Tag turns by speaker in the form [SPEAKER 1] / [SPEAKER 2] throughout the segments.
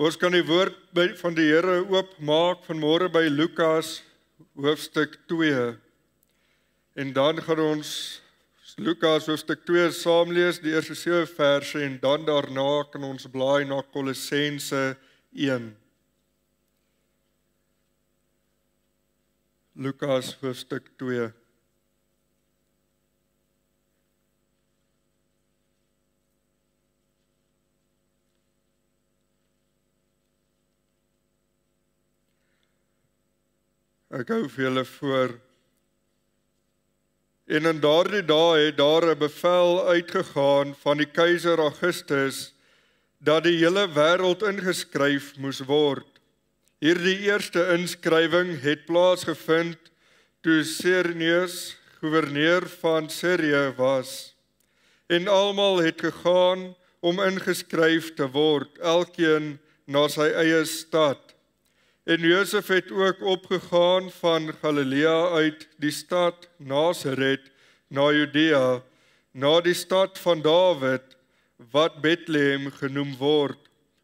[SPEAKER 1] Ons kan die woord van die Here oopmaak vanmôre by Lukas hoofstuk 2. En dan gaan ons Lukas hoofstuk 2 saam lees, die eerste 7 verse, en dan daarna kan ons blaai na Kolossense 1. Lukas hoofstuk 2. Ek hou vir julle voor. En in daardie dae het daar 'n bevel uitgegaan van die keiser Augustus dat die hele wêreld ingeskryf moes word. Hierdie eerste inskrywing het plaasgevind toe Cyrenius gouverneur van Syrië was. En almal het gegaan om ingeskryf te word, elkeen na sy eie stad. En Josef het ook opgegaan van Galilea uit die stad Nasaret na Judea, na die stad van Dawid, wat Bethlehem genoem word,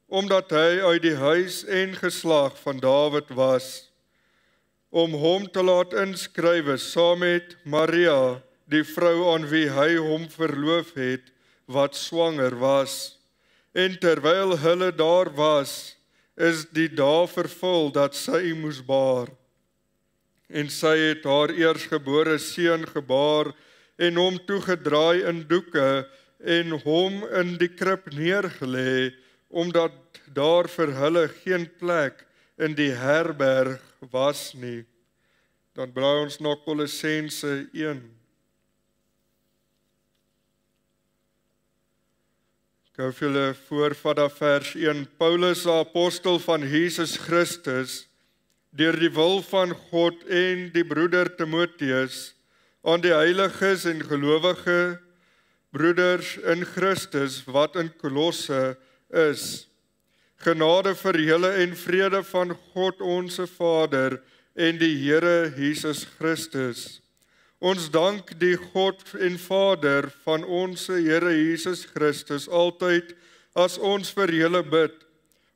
[SPEAKER 1] omdat hy uit die huis en geslag van Dawid was, om hom te laat inskrywe saam met Maria, die vrou aan wie hy hom verloof het, wat swanger was. En terwyl hulle daar was, is die dae vervul dat sy moes baar. En sy het haar eersgebore seun gebaar en hom toegedraai in doeke en hom in die krib neergelê, omdat daar vir hulle geen plek in die herberg was nie. Dan blaai ons na Kolossense 1. Ek hou vir julle voor vanaf vers 1. Paulus, apostel van Jesus Christus, deur die wil van God en die broeder Timotheus, aan die heiliges en gelowige broeders in Christus wat in Kolosse is. Genade vir julle en vrede van God onse Vader en die Here Jesus Christus. Ons dank die God en Vader van ons Here Jesus Christus altyd as ons vir julle bid,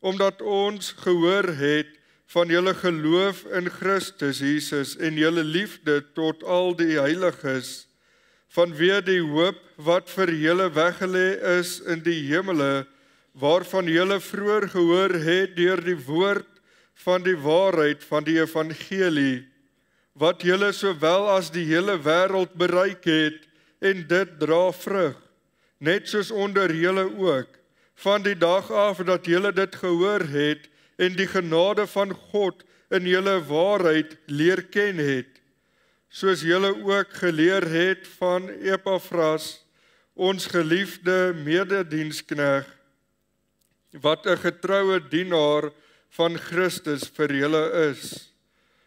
[SPEAKER 1] omdat ons gehoor het van julle geloof in Christus Jesus en julle liefde tot al die heiliges, vanweë die hoop wat vir julle weggelê is in die hemele, waarvan julle vroeër gehoor het deur die woord van die waarheid van die evangelie, wat julle sowel as die hele wêreld bereik het, en dit dra vrug, net soos onder julle ook, van die dag af dat julle dit gehoor het, en die genade van God in julle waarheid leer ken het, soos julle ook geleer het van Epaphras, ons geliefde medediensknegt, wat 'n getroue dienaar van Christus vir julle is.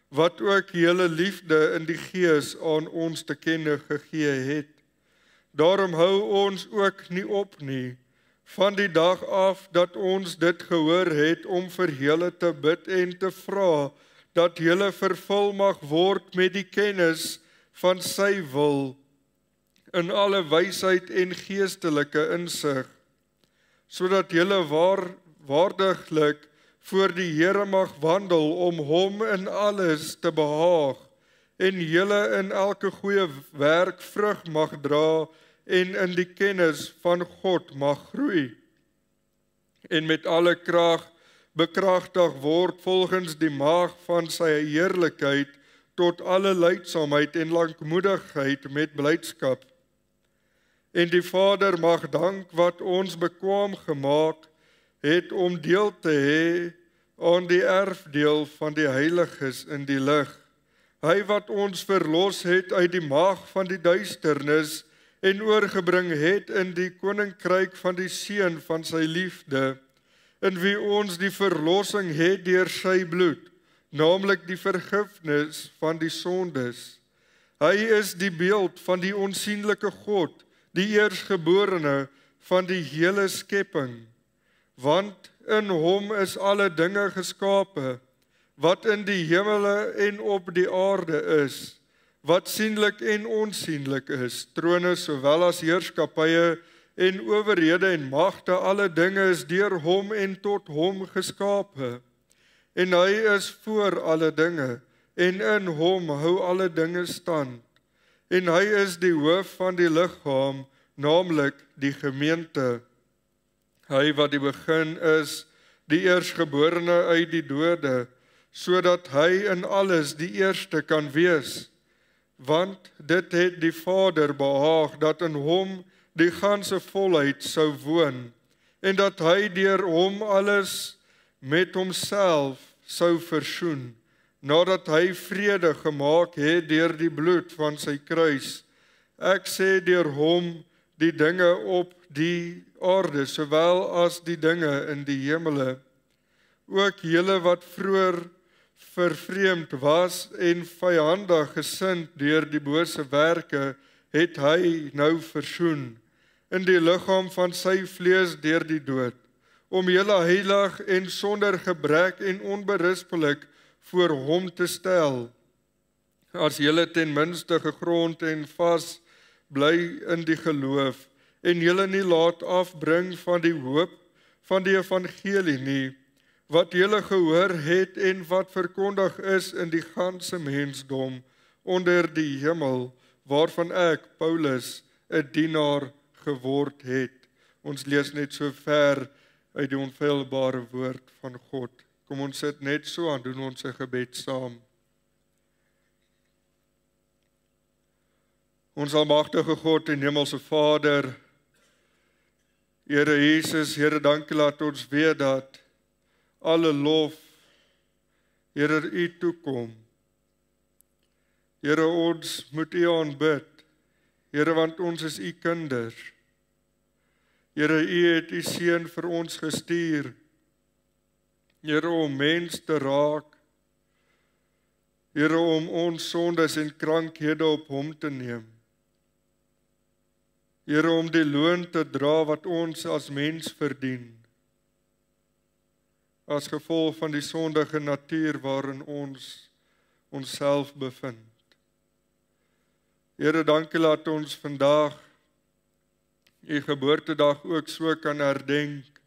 [SPEAKER 1] wat ook julle liefde in die Gees aan ons te kenne gegee het. Daarom hou ons ook nie op nie, van die dag af dat ons dit gehoor het om vir julle te bid en te vra, dat julle vervul mag word met die kennis van sy wil, in alle wysheid en geestelike insig, sodat julle waardiglik voor die Here mag wandel om hom in alles te behaag, en julle in elke goeie werk vrug mag dra, en in die kennis van God mag groei, en met alle krag bekragtig word volgens die maag van sy heerlikheid, tot alle lydsaamheid en lankmoedigheid met blydskap. En die Vader mag dank wat ons bekwaam gemaak het om deel te hê aan die erfdeel van die heiliges in die lig. Hy wat ons verlos het uit die mag van die duisternis en oorgebring het in die koninkryk van die Seun van sy liefde, in wie ons die verlossing het deur sy bloed, naamlik die vergifnis van die sondes. Hy is die beeld van die onsienlike God, die eerstgeborene van die hele skepping, want in hom is alle dinge geskape, wat in die hemele en op die aarde is, wat sienlik en onsienlik is, trone sowel as heerskappye en owerhede en magte, alle dinge is deur hom en tot hom geskape. En hy is voor alle dinge, en in hom hou alle dinge stand. En hy is die hoof van die liggaam, naamlik die gemeente. Hy wat die begin is, die eerstgeborene uit die dode, sodat hy in alles die eerste kan wees. Want dit het die Vader behaag, dat in hom die ganse volheid sou woon, en dat hy deur hom alles met homself sou versoen, nadat hy vrede gemaak het deur die bloed van sy kruis. Ek sê deur hom die dinge op die aarde, sowel as die dinge in die hemele. Ook julle wat vroeër vervreemd was en vyandig gesind deur die bose werke, het hy nou versoen, in die liggaam van sy vlees deur die dood, om julle heilig en sonder gebrek en onberispelik voor hom te stel, as julle ten minste gegrond en vas bly in die geloof, en julle nie laat afbring van die hoop van die evangelie nie, wat julle gehoor het en wat verkondig is in die ganse mensdom onder die hemel, waarvan ek, Paulus, 'n dienaar geword het. Ons lees net so ver uit die onfeilbare woord van God. Kom ons sit net so aan, doen ons 'n gebed saam. Ons almagtige God en hemelse Vader, Here Jesus, Here, dankie dat ons weet dat alle lof, Here, U toekom. Here, ons moet U aanbid. Here, want ons is U kinders. Here, U het U Seun vir ons gestuur. Here, om mens te raak. Here, om ons sondes en krankhede op hom te neem. Here, om die loon te dra wat ons as mens verdien, as gevolg van die sondige natuur waarin ons onsself bevind. Here, dankie dat ons vandag U geboortedag ook so kan herdenk.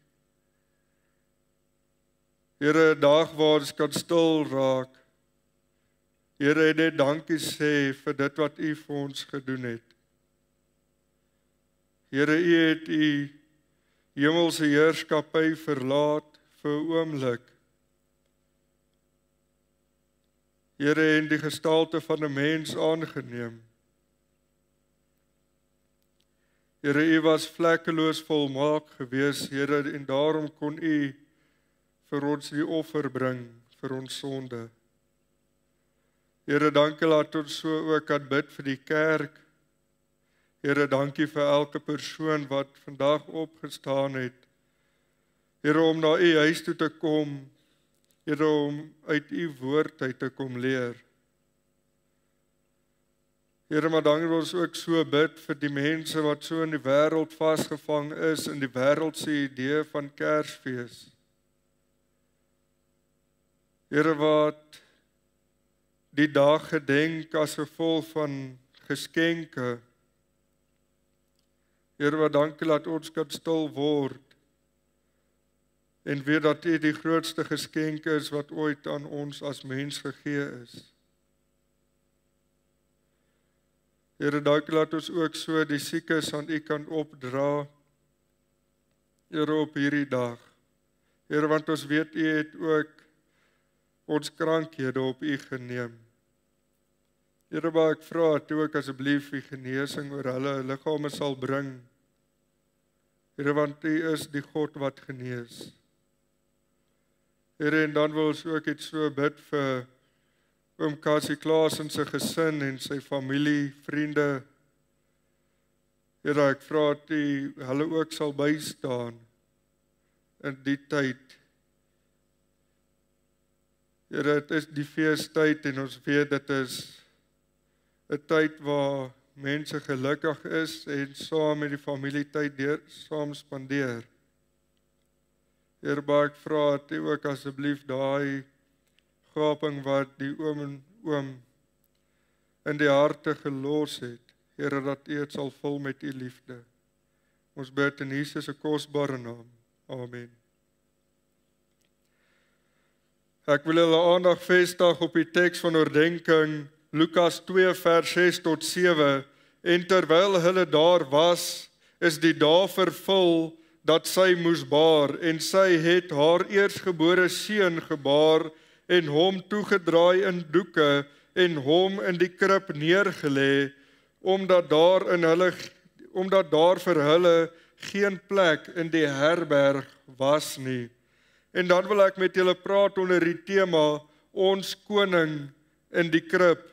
[SPEAKER 1] Here, 'n dag waar ons kan stil raak. Here, net dankie sê vir dit wat U vir ons gedoen het. Here, U het U hemelse heerskappy verlaat vir 'n oomblik. Here, en die gestalte van 'n mens aangeneem. Here, U was vlekkeloos volmaak gewees, Here, en daarom kon U vir ons die offer bring vir ons sonde. Here, dankie dat ons so ook kan bid vir die kerk. Here, dankie vir elke persoon wat vandag opgestaan het. Here, om na U huis toe te kom, Here, om uit u woord uit te kom leer. Here, maar dankie dat ons ook so bid vir die mense wat so in die wêreld vasgevang is in die wêreldse idee van Kersfees. Here, wat die dag gedenk as gevolg van geskenke. Here, wat dankie dat ons kan stil word en weet dat U die grootste geskenk is wat ooit aan ons as mens gegee is. Here, dankie dat ons ook so die siekes aan U kan opdra, Here, op hierdie dag. Here, want ons weet U het ook ons krankhede op U geneem. Here, maar ek vra dat U ook asseblief U genesing oor hulle liggame sal bring. Here, want U is die God wat genees. Here, en dan wil ons ook iets so bid vir oom Cassie Klaas en sy gesin en sy familie, vriende. Here, ek vra dat U hulle ook sal bystaan in die tyd. Here, dit is die feestyd en ons weet dit is 'n tyd waar mense gelukkig is en saam met die familie tyd saam spandeer. Here, maar ek vra dat U ook asseblief daai gaping wat die oom en oom in die harte gelos het, Here, dat U dit sal vul met U liefde. Ons bid in Jesus se kosbare naam. Amen. Ek wil julle aandag vestig op die teks van oordenking, Lukas 2 vers 6 tot 7, en terwyl hulle daar was, is die dag vervul dat sy moes baar, en sy het haar eersgebore seun gebaar, en hom toegedraai in doeke, en hom in die krib neergelê, omdat daar vir hulle geen plek in die herberg was nie. En dan wil ek met julle praat onder die tema, ons koning in die krib.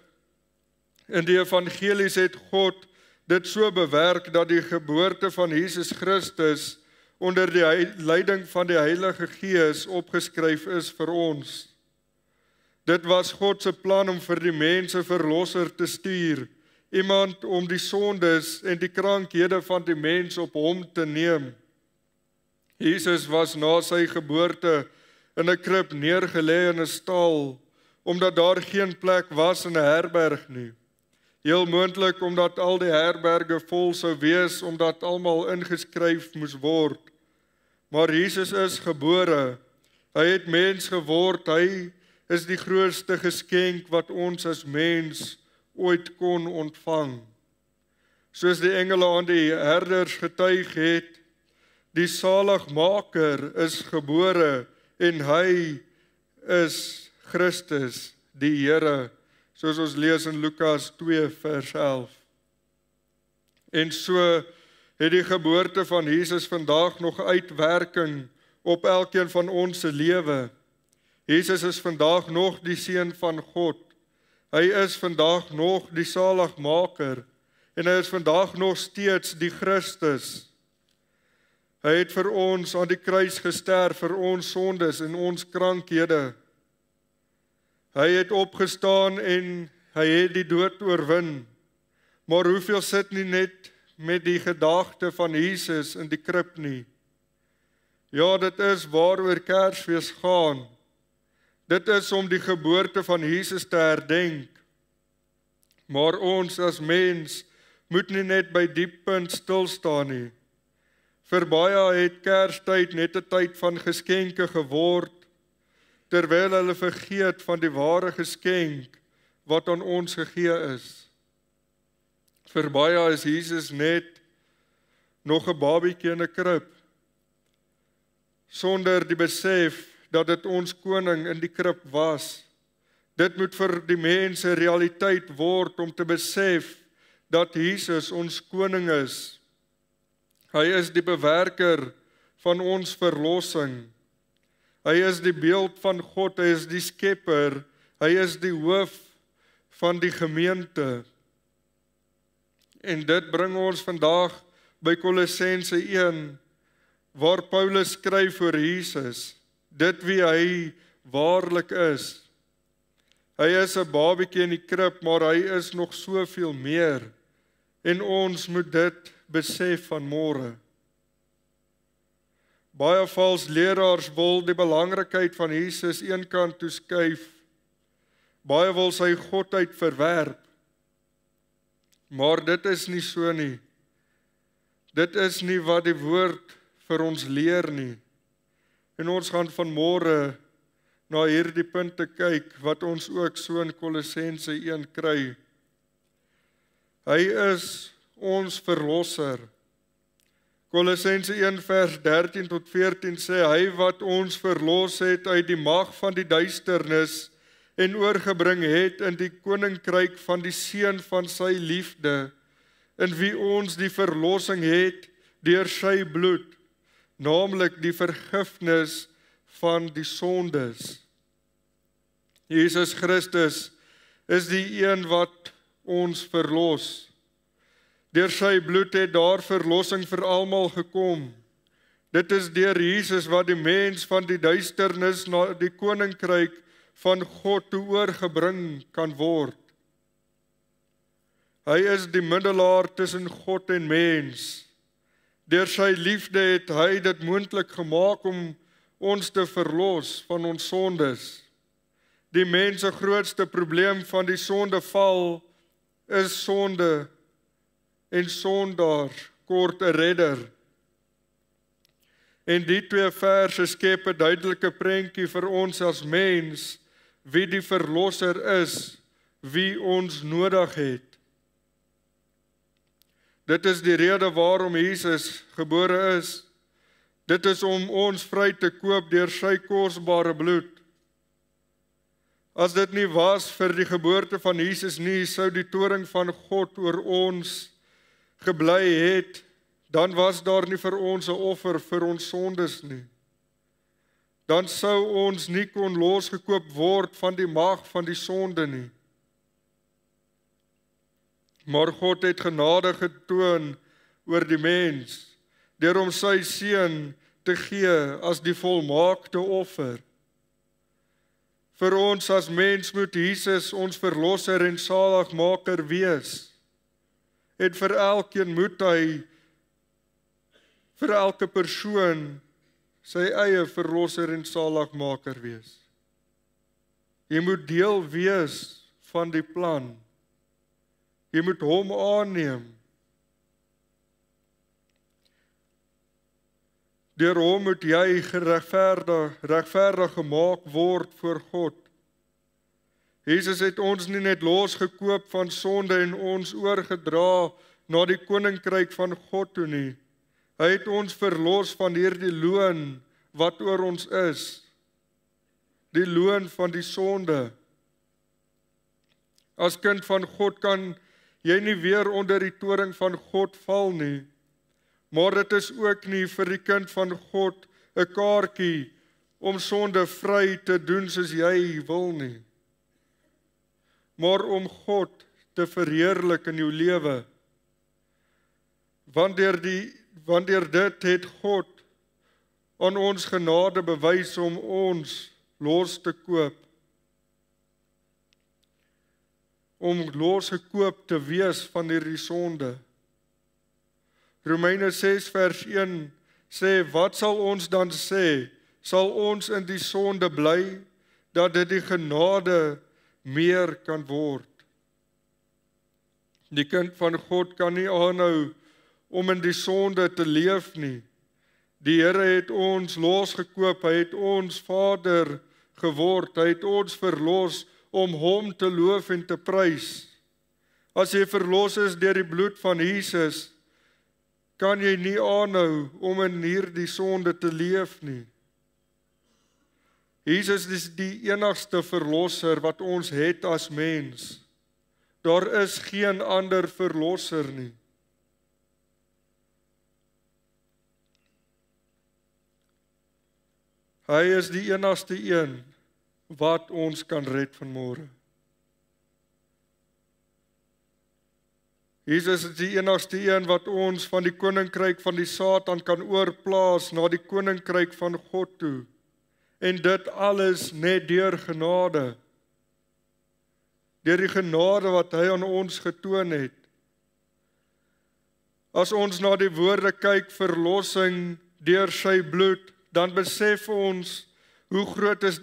[SPEAKER 1] In die evangelies het God dit so bewerk dat die geboorte van Jesus Christus onder die leiding van die Heilige Gees opgeskryf is vir ons. Dit was God se plan om vir die mense verlosser te stuur, iemand om die sondes en die krankhede van die mens op hom te neem. Jesus was na sy geboorte in 'n krib neergelê in 'n stal, omdat daar geen plek was in 'n herberg nie. Heel moontlik omdat al die herberge vol sou wees, omdat almal ingeskryf moes word. Maar Jesus is gebore, hy het mens geword, hy is die grootste geskenk wat ons as mens ooit kon ontvang. Soos die engele aan die herders getuig het, die saligmaker is gebore en hy is Christus, die Here, soos ons lees in Lukas 2 vers 11. En so het die geboorte van Jesus vandag nog uitwerking op elkeen van ons se lewe. Jesus is vandag nog die seun van God. Hy is vandag nog die saligmaker en hy is vandag nog steeds die Christus. Hy het vir ons aan die kruis gesterf vir ons sondes en ons krankhede. Hy het opgestaan en hy het die dood oorwin. Maar hoeveel sit nie net met die gedagte van Jesus in die krib nie? Ja, dit is waaroor Kersfees gaan. Dit is om die geboorte van Jesus te herdenk. Maar ons as mens moet nie net by die punt stil staan nie. Vir baie het Kerstyd net 'n tyd van geskenke geword, terwyl hulle vergeet van die ware geskenk wat aan ons gegee is. Vir baie is Jesus net nog 'n babietjie in 'n krib, sonder die besef dat dit ons koning in die krib was. Dit moet vir die mense realiteit word om te besef dat Jesus ons koning is. Hy is die bewerker van ons verlossing. Hy is die beeld van God, hy is die skepper, hy is die hoof van die gemeente. En dit bring ons vandag by Kolossense 1, waar Paulus skryf oor Jesus, dit wie hy waarlik is. Hy is 'n babietjie in die krib, maar hy is nog soveel meer. En ons moet dit besef vanmôre. Baie valse leraars wil die belangrikheid van Jesus eenkant toe skuif. Baie wil sy godheid verwerp. Maar dit is nie so nie. Dit is nie wat die woord vir ons leer nie. En ons gaan vanmôre na hierdie punte kyk wat ons ook so in Kolossense 1 kry. Hy is ons verlosser. Kolossense 1 vers 13 tot 14 sê hy wat ons verlos het uit die mag van die duisternis en oorgebring het in die koninkryk van die seun van sy liefde, in wie ons die verlossing het deur sy bloed, naamlik die vergifnis van die sondes. Jesus Christus is die een wat ons verlos. Deur sy bloed het daar verlossing vir almal gekom. Dit is deur Jesus wat die mens van die duisternis na die koninkryk van God toe oorgebring kan word. Hy is die middelaar tussen God en mens. Deur sy liefde het hy dit moontlik gemaak om ons te verlos van ons sondes. Die mens se grootste probleem van die sondeval is sonde en sondaar kort 'n redder. En die twee verse skep 'n duidelike prentjie vir ons as mens wie die verlosser is, wie ons nodig het. Dit is die rede waarom Jesus gebore is. Dit is om ons vry te koop deur sy kosbare bloed. As dit nie was vir die geboorte van Jesus nie, sou die toring van God oor ons gebly het, dan was daar nie vir ons 'n offer vir ons sondes nie. Dan sou ons nie kon losgekoop word van die mag van die sonde nie. Maar God het genade getoon oor die mens, deur hom sy seun te gee as die volmaakte offer. Vir ons as mens moet Jesus ons verlosser en saligmaker wees. En vir elkeen moet hy, vir elke persoon, sy eie verlosser en saligmaker wees. Jy moet deel wees van die plan. Jy moet hom aanneem. Deur hom moet jy regverdig gemaak word voor God. Jesus het ons nie net losgekoop van sonde en ons oorgedra na die koninkryk van God toe nie. Hy het ons verlos van hierdie loon wat oor ons is. Die loon van die sonde. As kind van God kan jy nie weer onder die toring van God val nie. Maar dit is ook nie vir die kind van God 'n kaartjie om sonde vry te doen soos jy wil nie. Maar om God te verheerlik in jou lewe. Want deur dit het God aan ons genade bewys om ons los te koop. Om losgekoop te wees van hierdie sonde. Romeine 6 vers 1 sê, wat sal ons dan sê? Sal ons in die sonde bly, dat dit die genade meer kan word? Die kind van God kan nie aanhou om in die sonde te leef nie. Die Here het ons losgekoop, hy het ons Vader geword, hy het ons verlos om hom te loof en te prys. As jy verlos is deur die bloed van Jesus, kan jy nie aanhou om in hierdie sonde te leef nie. Jesus is die enigste verlosser wat ons het as mens. Daar is geen ander verlosser nie. Hy is die enigste een wat ons kan red vanmôre. Jesus is die enigste een wat ons van die koninkryk van die Satan kan oorplaas na die koninkryk van God toe. En dit alles net deur genade. Deur die genade wat hy aan ons getoon het. As ons na die woorde kyk, verlossing deur sy bloed, dan besef ons hoe groot is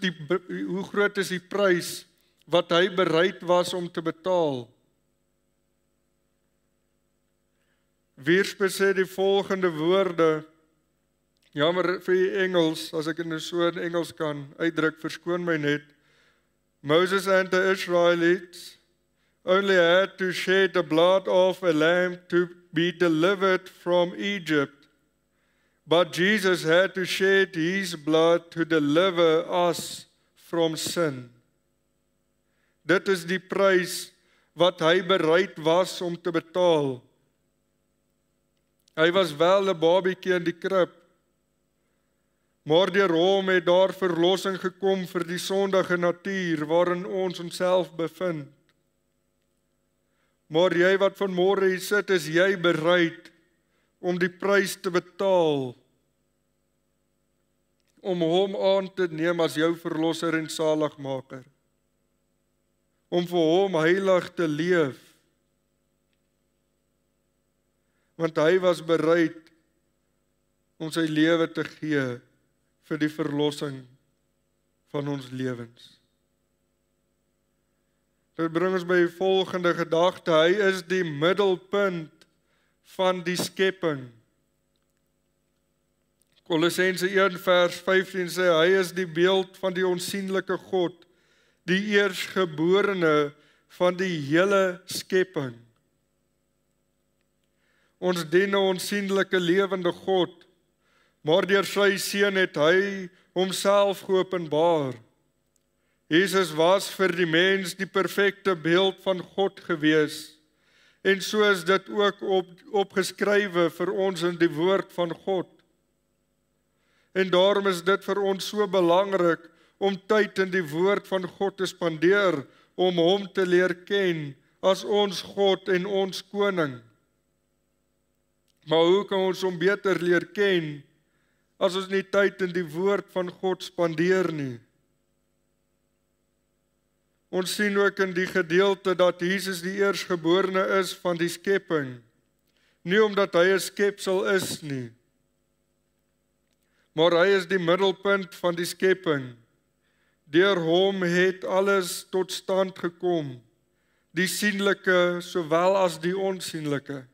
[SPEAKER 1] die prys wat hy bereid was om te betaal. Wiersbe sê die volgende woorde, jammer vir die Engels, as ek dit so in Engels kan uitdruk, verskoon my net. Moses and the Israelites only had to shed the blood of a lamb to be delivered from Egypt, but Jesus had to shed his blood to deliver us from sin. Dit is die prys wat hy bereid was om te betaal. Hy was wel 'n babietjie in die krib, maar deur hom het daar verlossing gekom vir die sondige natuur waarin ons onsself bevind. Maar jy wat vanmôre hier sit, is jy bereid om die prys te betaal, om hom aan te neem as jou verlosser en saligmaker, om vir hom heilig te leef, want hy was bereid om sy lewe te gee vir die verlossing van ons lewens. Dit bring ons by die volgende gedagte, hy is die middelpunt van die skepping. Kolossense 1 vers 15 sê, hy is die beeld van die onsigbare God, die eerstgeborene van die hele skepping. Ons dien 'n onsigbare lewende God, maar deur sy seun het hy homself geopenbaar. Jesus was vir die mens die perfekte beeld van God gewees, en so is dit ook opgeskrywe vir ons in die woord van God. En daarom is dit vir ons so belangrik om tyd in die woord van God te spandeer, om hom te leer ken as ons God en ons koning. Maar hoe kan ons hom beter leer ken as ons nie tyd in die woord van God spandeer nie? Ons sien ook in die gedeelte dat Jesus die eerstgeborene is van die skepping, nie omdat hy 'n skepsel is nie, maar hy is die middelpunt van die skepping. Deur hom het alles tot stand gekom, die sienlike sowel as die onsienlike.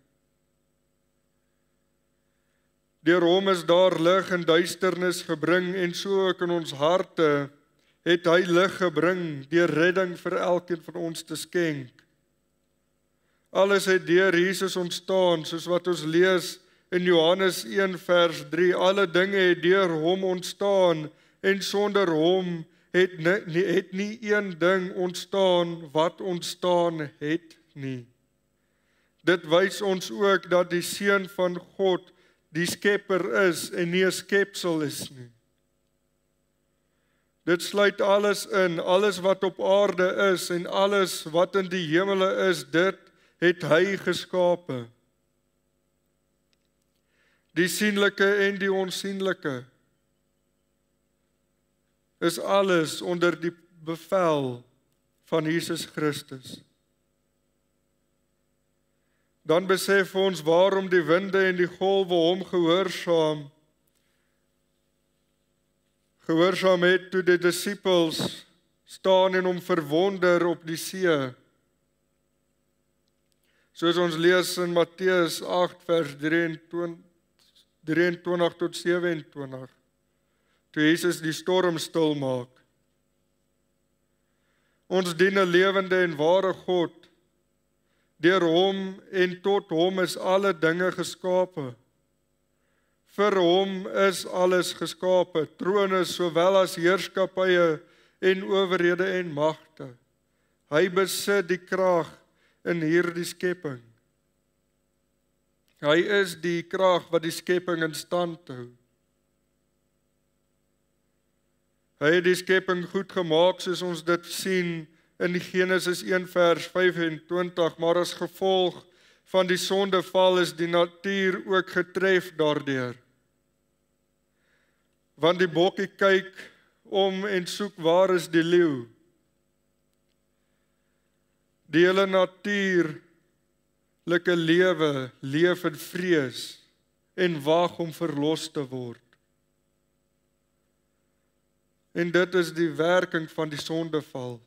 [SPEAKER 1] Deur hom is daar lig en duisternis gebring, en so ook in ons harte het hy lig gebring, deur redding vir elkeen van ons te skenk. Alles het deur Jesus ontstaan, soos wat ons lees in Johannes 1 vers 3, alle dinge het deur hom ontstaan, en sonder hom het nie een ding ontstaan wat ontstaan het nie. Dit wys ons ook dat die Seun van God die skepper is en nie 'n skepsel is nie. Dit sluit alles in, alles wat op aarde is en alles wat in die hemele is, dit het hy geskape. Die sienlike en die onsienlike is alles onder die bevel van Jesus Christus. Dan besef ons waarom die winde en die golwe hom gehoorsaam het toe die disippels staan en hom verwonder op die see. Soos ons lees in Matteus 8 vers 23 tot 27, toe Jesus die storm stil maak. Ons dien 'n lewende en ware God. Deur hom en tot hom is alle dinge geskape. Vir hom is alles geskape, trone sowel as heerskappye en owerhede en magte. Hy besit die krag in hierdie skepping. Hy is die krag wat die skepping in stand hou. Hy het die skepping goed gemaak, soos ons dit sien in Genesis 1 vers 25, maar as gevolg van die sondeval is die natuur ook getref daardeur. Want die bokkie kyk om en soek waar is die leeu. Die hele natuurlike lewe leef in vrees en wag om verlos te word. En dit is die werking van die sondeval.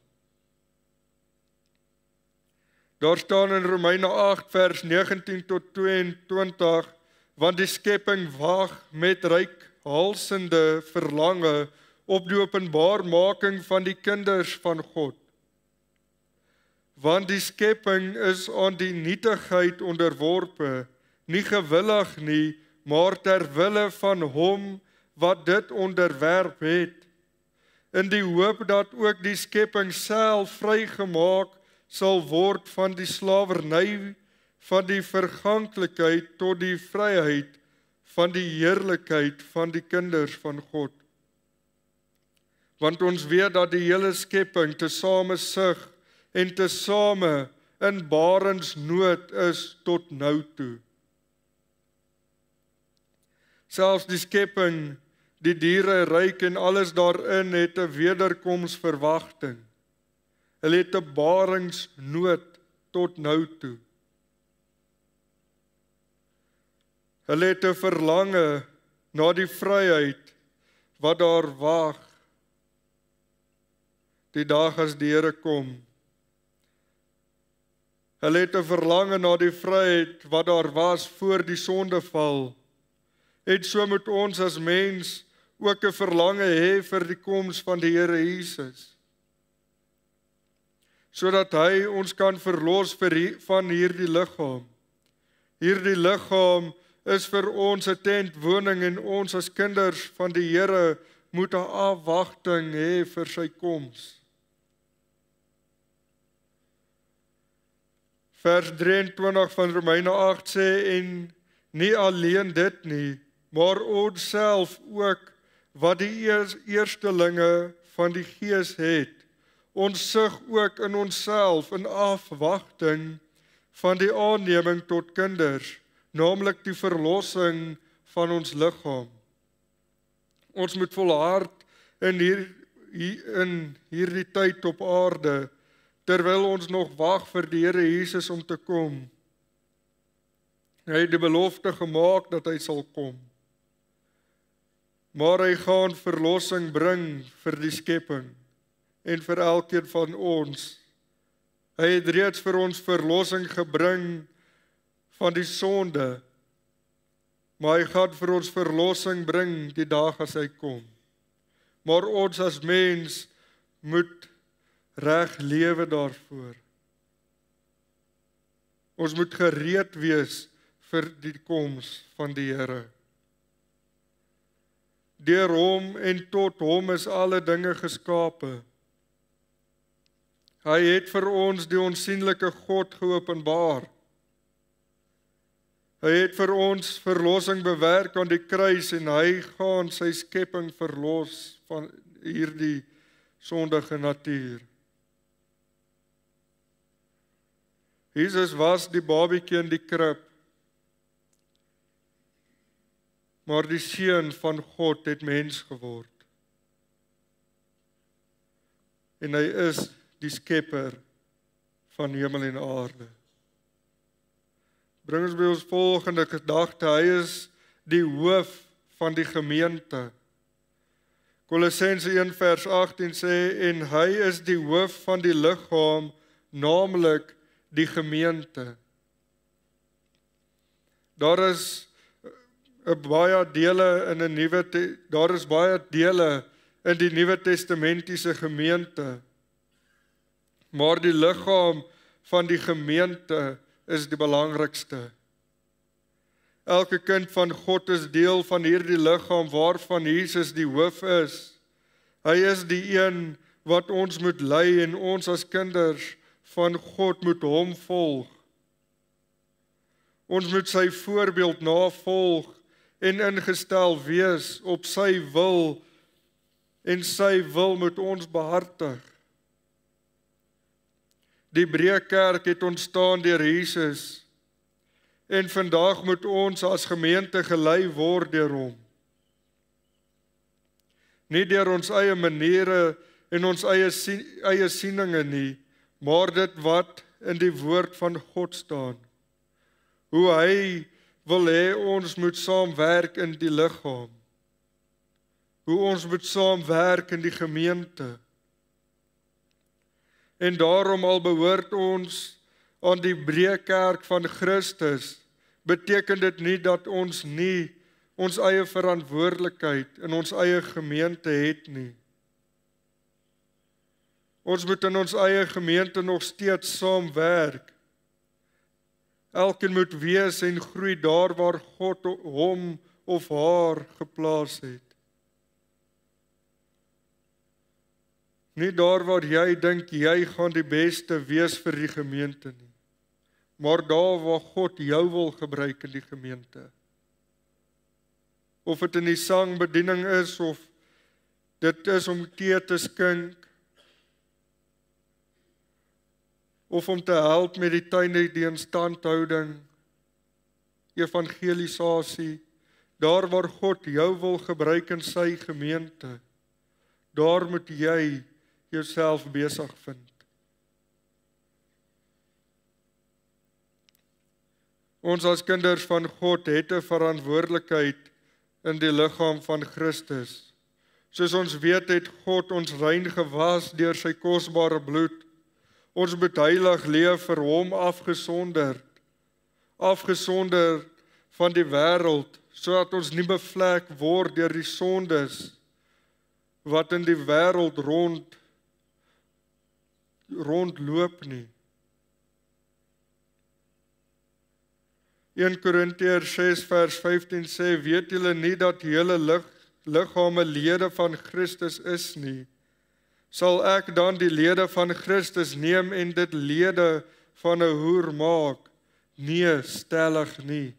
[SPEAKER 1] Daar staan in Romeine 8 vers 19 tot 22, want die skepping wag met reikhalsende verlange op die openbaarmaking van die kinders van God. Want die skepping is aan die nietigheid onderworpe, nie gewillig nie, maar ter wille van hom wat dit onderwerp het, in die hoop dat ook die skepping self vrygemaak sal word van die slawerny van die verganklikheid tot die vryheid van die heerlikheid van die kinders van God. Want ons weet dat die hele skepping tesame sug en tesame in barensnood is tot nou toe. Selfs die skepping, die diere, ryk en alles daarin het 'n wederkomsverwagting. Hulle het 'n baringsnood tot nou toe. Hulle het 'n verlange na die vryheid wat daar wag. Die dag as die Here kom. Hulle het 'n verlange na die vryheid wat daar was voor die sondeval. En so moet ons as mens ook 'n verlange hê vir die koms van die Here Jesus. Sodat hy ons kan verlos van hierdie liggaam. Hierdie liggaam is vir ons 'n tentwoning en ons as kinders van die Here moet 'n afwagting hê vir sy koms. Vers 23 van Romeine 8 sê, en nie alleen dit nie, maar ons self ook, wat die eerstelinge van die Gees het, ons sug ook in onsself in afwagting van die aanneming tot kinders, naamlik die verlossing van ons liggaam. Ons moet volhard in hierdie tyd op aarde, terwyl ons nog wag vir die Here Jesus om te kom. Hy het die belofte gemaak dat hy sal kom. Maar hy gaan verlossing bring vir die skepping en vir elkeen van ons. Hy het reeds vir ons verlossing gebring van die sonde, maar hy gaan vir ons verlossing bring die dag as hy kom. Maar ons as mens moet reg lewe daarvoor. Ons moet gereed wees vir die koms van die Here. Deur hom en tot hom is alle dinge geskape. Hy het vir ons die onsigbare God geopenbaar. Hy het vir ons verlossing bewerk aan die kruis en hy gaan sy skepping verlos van hierdie sondige natuur. Jesus was die babietjie in die krib, maar die Seun van God het mens geword. En hy is die skepper van hemel en aarde. Bring ons by ons volgende gedagte, hy is die hoof van die gemeente. Kolossense 1 vers 18 sê, en hy is die hoof van die liggaam, naamlik die gemeente. Daar is baie dele in 'n daar is baie dele in die Nuwe Testamentiese gemeente. Maar die liggaam van die gemeente is die belangrikste. Elke kind van God is deel van hierdie liggaam waarvan Jesus die hoof is. Hy is die een wat ons moet lei en ons as kinders van God moet hom volg. Ons moet sy voorbeeld navolg en ingestel wees op sy wil en sy wil moet ons behartig. Die Hebreë Kerk het ontstaan deur Jesus en vandag moet ons as gemeente gelei word deur hom. Nie deur ons eie maniere en ons eie sieninge nie, maar dit wat in die woord van God staan. Hoe hy wil hê ons moet saamwerk in die liggaam. Hoe ons moet saamwerk in die gemeente. En daarom al behoort ons aan die breë kerk van Christus, beteken dit nie dat ons nie ons eie verantwoordelikheid in ons eie gemeente het nie. Ons moet in ons eie gemeente nog steeds saamwerk. Elkeen moet wees en groei daar waar God hom of haar geplaas het. Nie daar waar jy dink jy gaan die beste wees vir die gemeente nie, maar daar waar God jou wil gebruik in die gemeente. Of dit in die sangbediening is, of dit is om tee te skink, of om te help met die tuine, die instandhouding, evangelisasie, daar waar God jou wil gebruik in sy gemeente, daar moet jy jouself besig vind. Ons as kinders van God het 'n verantwoordelikheid in die liggaam van Christus. Soos ons weet het God ons rein gewas deur sy kosbare bloed. Ons moet heilig leef vir hom afgesonder van die wêreld, sodat ons nie bevlek word deur die sondes wat in die wêreld rondloop nie. 1 Korintiërs 6 vers 15 sê, weet julle nie dat julle liggame lede van Christus is nie? Sal ek dan die lede van Christus neem en dit lede van 'n hoer maak? Nee, stellig nie.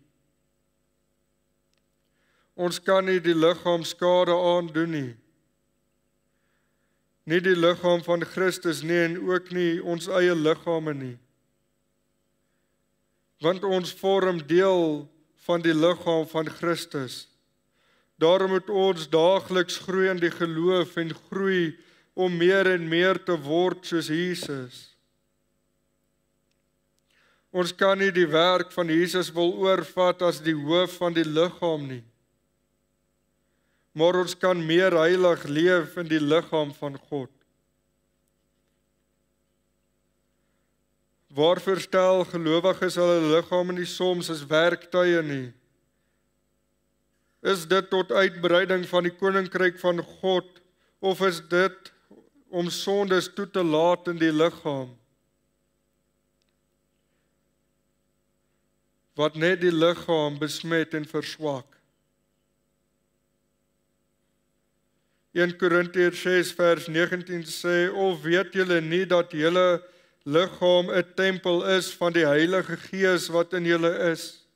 [SPEAKER 1] Ons kan nie die liggaam skade aandoen nie. Nie die liggaam van Christus nie en ook nie ons eie liggame nie. Want ons vorm deel van die liggaam van Christus. Daarom moet ons daagliks groei in die geloof en groei om meer en meer te word soos Jesus. Ons kan nie die werk van Jesus wil oorvat as die hoof van die liggaam nie. Maar ons kan meer heilig leef in die liggaam van God. Waarvoor stel gelowiges hulle liggame nie soms as werktuie nie? Is dit tot uitbreiding van die koninkryk van God, of is dit om sondes toe te laat in die liggaam, wat net die liggaam besmet en verswak? 1 Korintiërs 6 vers 19 sê, of weet julle nie dat julle liggaam 'n tempel is van die Heilige Gees wat in julle is,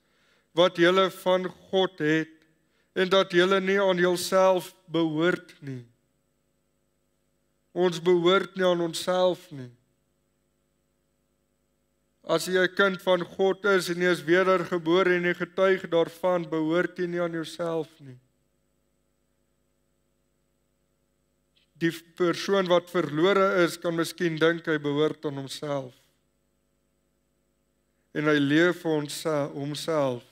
[SPEAKER 1] wat julle van God het, en dat julle nie aan julself behoort nie. Ons behoort nie aan onsself nie. As jy 'n kind van God is en jy is wedergebore en jy getuig daarvan, behoort jy nie aan jouself nie. Die persoon wat verlore is, kan miskien dink hy behoort aan homself. En hy leef vir homself.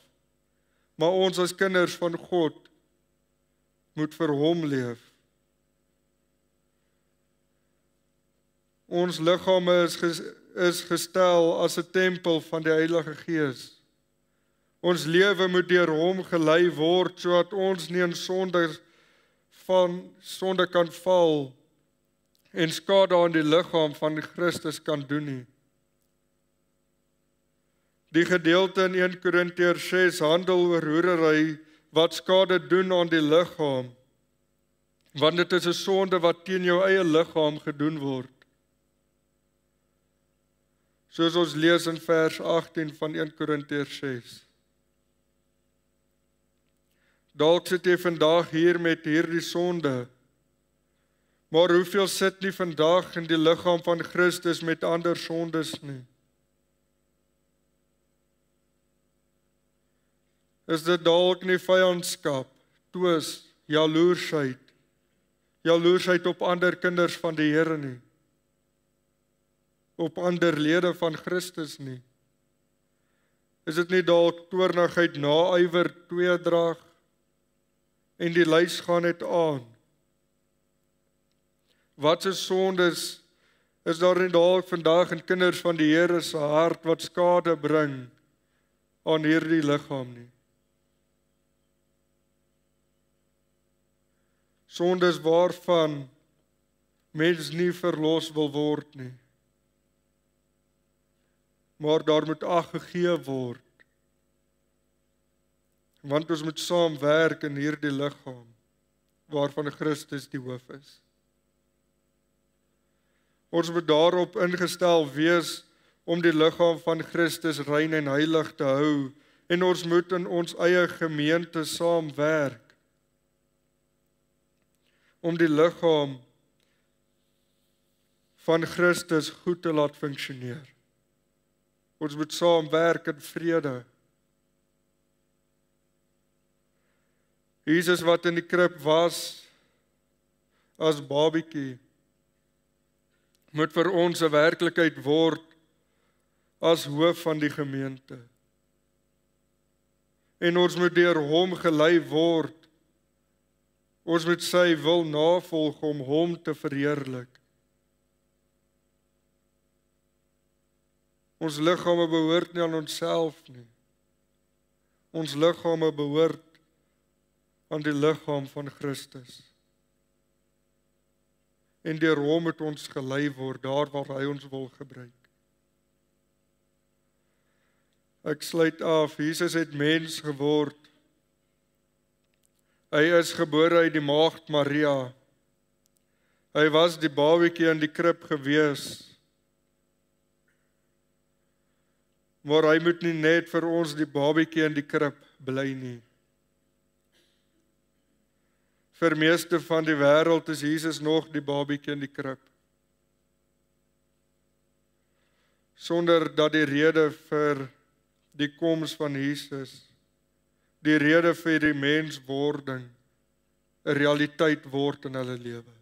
[SPEAKER 1] Maar ons as kinders van God moet vir hom leef. Ons liggame is gestel as 'n tempel van die Heilige Gees. Ons lewe moet deur hom gelei word, sodat ons nie in sonde kan val en skade aan die liggaam van Christus kan doen nie. Die gedeelte in 1 Korintiërs 6 handel oor hoerery wat skade doen aan die liggaam, want dit is 'n sonde wat teen jou eie liggaam gedoen word. Soos ons lees in vers 18 van 1 Korintiërs 6. Dalk sit jy vandag hier met hierdie sonde, maar hoeveel sit nie vandag in die liggaam van Christus met ander sondes nie? Is dit dalk nie vyandskap, twis, jaloersheid, jaloersheid op ander kinders van die Here nie, op ander lede van Christus nie. Is dit nie dalk toornigheid, naaiwer, tweedrag, en die lys gaan net aan? Wat se sondes is daar nie dalk vandag in kinders van die Here se hart wat skade bring aan hierdie liggaam nie? Sondes waarvan mens nie verlos wil word nie. Maar daar moet ag gegee word. Want ons moet saam werk in hierdie liggaam waarvan Christus die hoof is. Ons moet daarop ingestel wees om die liggaam van Christus rein en heilig te hou, en ons moet in ons eie gemeente saam werk om die liggaam van Christus goed te laat funksioneer. Ons moet saam werk in vrede. Jesus wat in die krib was as babietjie, moet vir ons 'n werklikheid word as hoof van die gemeente. En ons moet deur hom gelei word. Ons moet sy wil navolg om hom te verheerlik. Ons liggame behoort nie aan onsself nie. Ons liggame behoort aan die liggaam van Christus. En deur hom moet ons gelei word daar waar hy ons wil gebruik. Ek sluit af, Jesus het mens geword. Hy is gebore uit die maagd Maria. Hy was die babietjie in die krib gewees. Maar hy moet nie net vir ons die babietjie in die krib bly nie. Vir meeste van die wêreld is Jesus nog die babietjie in die krib. Sonder dat die rede vir die koms van Jesus, die rede vir die menswording, 'n realiteit word in hulle lewe.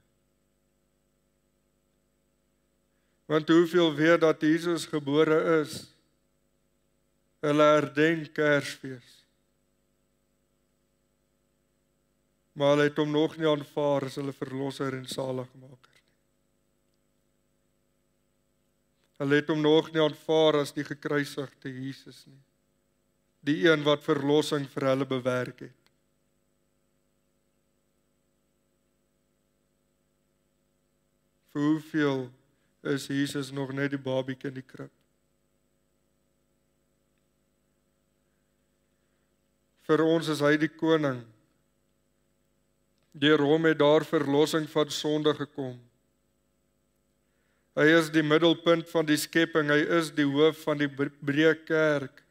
[SPEAKER 1] Want hoeveel weet dat Jesus gebore is? Hulle herdenk Kersfees. Maar hulle het hom nog nie aanvaar as hulle verlosser en saligmaker nie. Hulle het hom nog nie aanvaar as die gekruisigde Jesus nie. Die een wat verlossing vir hulle bewerk het. Vir hoeveel is Jesus nog net die babietjie in die krib? Vir ons is hy die koning. Deur hom het daar verlossing van sonde gekom. Hy is die middelpunt van die skepping, hy is die hoof van die breë kerk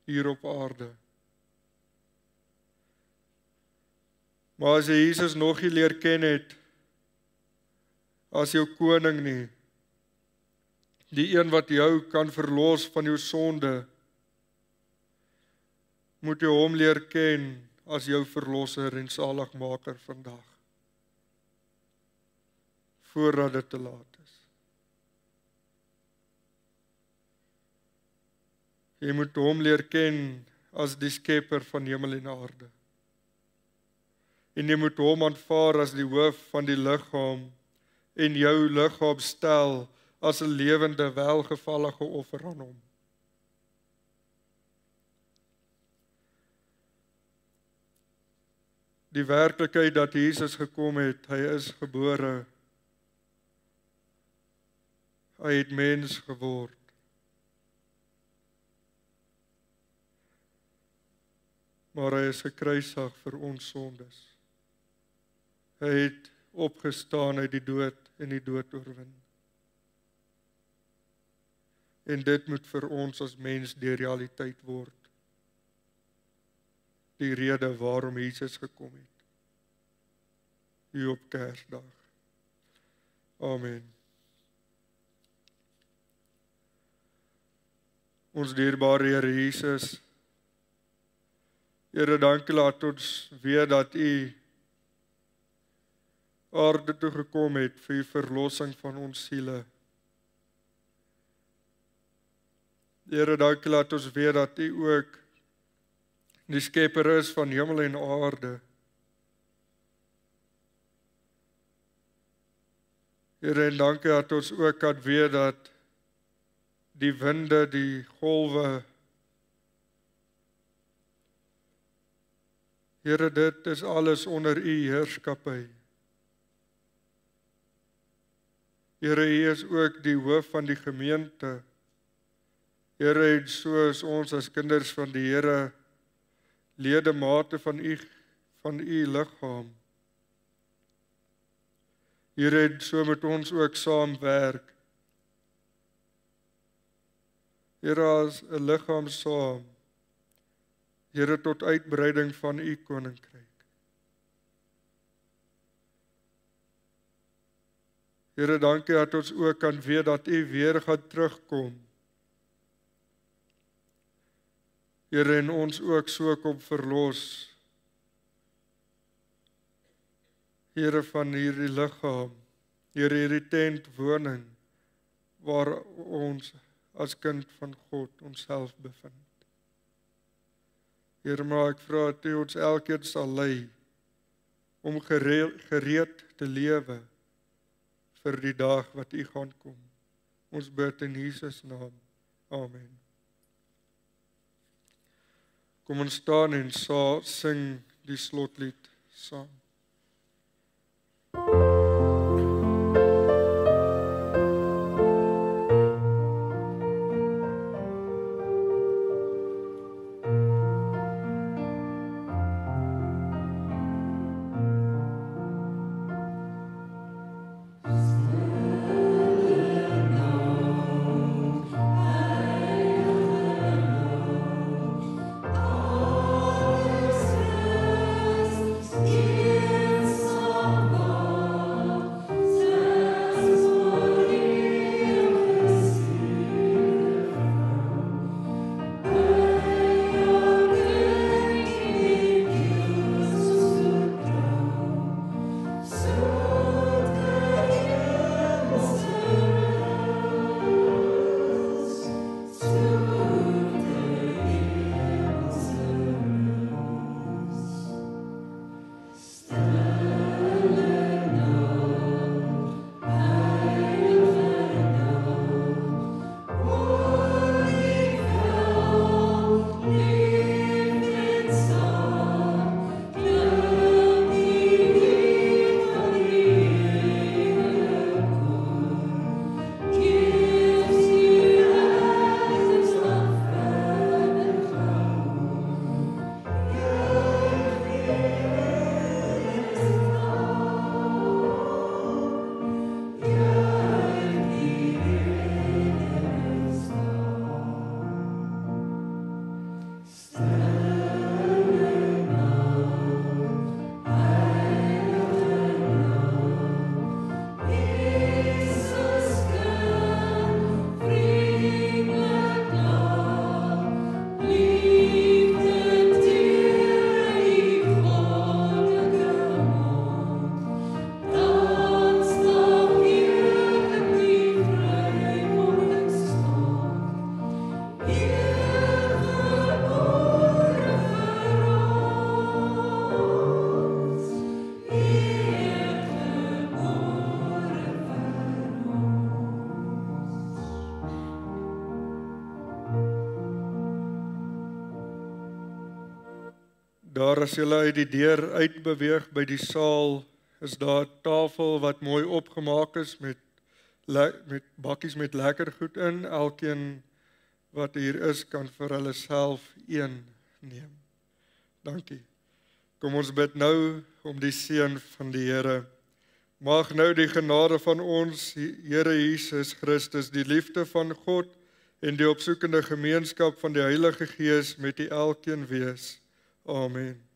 [SPEAKER 1] hier op aarde. Maar as jy Jesus nog nie leer ken het, as jou koning nie, die een wat jou kan verlos van jou sonde, moet jy hom leer ken as jou verlosser en saligmaker vandag, voordat dit te laat is. Jy moet hom leer ken as die skepper van hemel en aarde. En jy moet hom aanvaar as die hoof van die liggaam en jou liggaam stel as 'n lewende, welgevallige offer aan hom. Die werklikheid dat Jesus gekom het, hy is gebore. Hy het mens geword. Maar hy is gekruisig vir ons sondes. Hy het opgestaan uit die dood en die dood oorwin. En dit moet vir ons as mens die realiteit word. Die rede waarom Jesus gekom het. Hier op Kersdag. Amen. Ons dierbare Here Jesus, Here, dankie laat ons weet dat U aarde toe gekom het vir die verlossing van ons siele. Here, dankie dat ons weet dat U ook die skepper is van hemel en aarde. Here, en dankie dat ons ook kan weet dat die winde, die golwe, Here, dit is alles onder U heerskappy. Here, U is ook die hoof van die gemeente. Here, en soos ons as kinders van die Here, ledemate van U liggaam. Here, en so moet ons ook saamwerk. Here, as 'n liggaam saam. Here, tot uitbreiding van U koninkryk. Here, dankie dat ons ook kan weet dat U weer gaan terugkom. Here, en ons ook so kom verlos. Here, van hierdie liggaam, Here, hierdie tentwoning, waar ons as kind van God onsself bevind. Here, maar ek vra dat U ons elkeen sal lei, om gereed te lewe, vir die dag wat U gaan kom. Ons bid in Jesus naam. Amen. Kom ons staan en sing die slotlied saam. Daar as julle uit die deur uitbeweeg by die saal, is daar 'n tafel wat mooi opgemaak is met bakkies met lekker goed in. Elkeen wat hier is, kan vir hulle self een neem. Dankie. Kom ons bid nou om die seën van die Here. Mag nou die genade van ons Here Jesus Christus, die liefde van God en die opsoekende gemeenskap van die Heilige Gees met u elkeen wees. Amen.